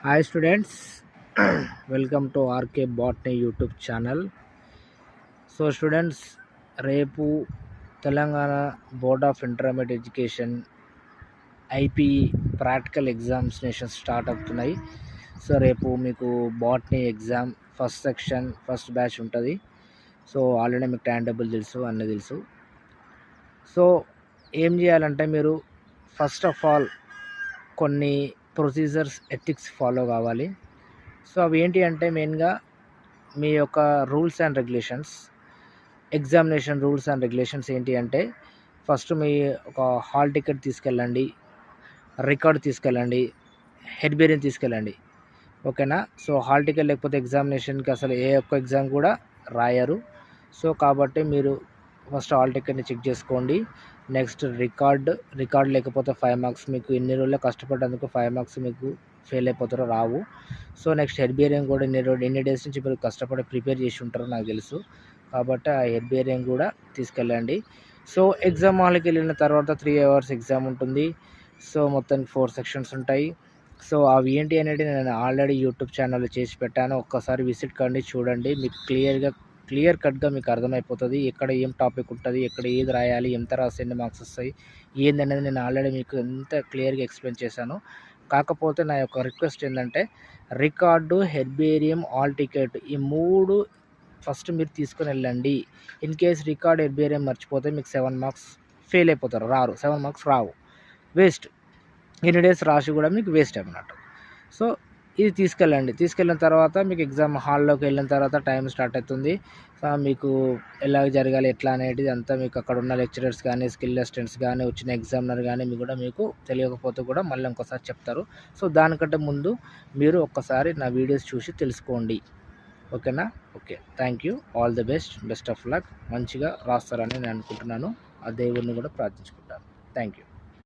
Hi students, welcome to RK Botany YouTube channel. So students, రేపు Telangana board of intermediate education IPE practical examination start అవుతున్నాయి. So రేపు మీకు botany exam first section first batch ఉంటుంది. So already మీకు time table తెలుసు, అన్నీ తెలుసు. So ఏం చేయాలంటే మీరు ఫస్ట్ ఆఫ్ ఆల్ కొన్ని ప్రొసీజర్స్ ఎథిక్స్ ఫాలో కావాలి. సో అవి ఏంటి అంటే మెయిన్గా మీ యొక్క rules and regulations, examination rules and regulations ఏంటి అంటే ఫస్ట్ మీ ఒక హాల్ టికెట్ తీసుకెళ్ళండి, రికార్డ్ తీసుకెళ్ళండి, హెడ్బేరియన్ తీసుకెళ్ళండి. ఓకేనా? సో హాల్ టికెట్ లేకపోతే ఎగ్జామినేషన్కి అసలు ఏ ఒక్క ఎగ్జామ్ కూడా రాయరు. సో కాబట్టి మీరు ఫస్ట్ హాల్ టికెట్ని చెక్ చేసుకోండి. నెక్స్ట్ రికార్డ్ లేకపోతే 5 మార్క్స్, మీకు ఎన్ని రోజుల్లో కష్టపడ్డందుకు 5 మార్క్స్ మీకు ఫెయిల్ అయిపోతారో రావు. సో నెక్స్ట్ హెడ్బేరియన్ కూడా ఎన్ని డేస్ నుంచి మీరు కష్టపడి ప్రిపేర్ చేసి ఉంటారో నాకు తెలుసు, కాబట్టి ఆ హెడ్బేరియన్ కూడా తీసుకెళ్ళండి. సో ఎగ్జామ్ హాల్కి వెళ్ళిన తర్వాత 3 అవర్స్ ఎగ్జామ్ ఉంటుంది. సో మొత్తానికి 4 సెక్షన్స్ ఉంటాయి. సో అవి ఏంటి అనేది నేను ఆల్రెడీ యూట్యూబ్ ఛానల్లో చేసి పెట్టాను. ఒక్కసారి విజిట్ కండి, చూడండి. మీకు క్లియర్ కట్గా మీకు అర్థమైపోతుంది ఎక్కడ ఏం టాపిక్ ఉంటుంది, ఎక్కడ ఏది రాయాలి, ఎంత రాస్తే ఎన్ని మార్క్స్ వస్తాయి ఏందనేది నేను ఆల్రెడీ మీకు ఎంత క్లియర్గా ఎక్స్ప్లెయిన్ చేశాను. కాకపోతే నా యొక్క రిక్వెస్ట్ ఏంటంటే రికార్డు, హెర్బేరియం, హాల్ టికెట్ ఈ 3 ఫస్ట్ మీరు తీసుకొని వెళ్ళండి. ఇన్ కేస్ రికార్డ్, హెర్బేరియం మర్చిపోతే మీకు 7 మార్క్స్ ఫెయిల్ అయిపోతారు, 7 మార్క్స్ రావు, వేస్ట్. ఎన్ని డేస్ రాసి కూడా మీకు వేస్ట్ అన్నట్టు. సో ఇది తీసుకెళ్ళిన తర్వాత మీకు ఎగ్జామ్ హాల్లోకి వెళ్ళిన తర్వాత టైం స్టార్ట్ అవుతుంది. మీకు ఎలా జరగాలి ఎట్లా అనేది అంతా మీకు అక్కడ ఉన్న లెక్చరర్స్ కానీ, స్కిల్ అసిస్టెంట్స్ కానీ, వచ్చిన ఎగ్జామినర్ కానీ మీకు తెలియకపోతే కూడా మళ్ళీ ఇంకోసారి చెప్తారు. సో దానికంటే ముందు మీరు ఒక్కసారి నా వీడియోస్ చూసి తెలుసుకోండి. ఓకేనా? Okay, thank you. All the best of luck. మంచిగా రాస్తారని నేను అనుకుంటున్నాను. ఆ దేవుడిని కూడా ప్రార్థించుకుంటాను. Thank you.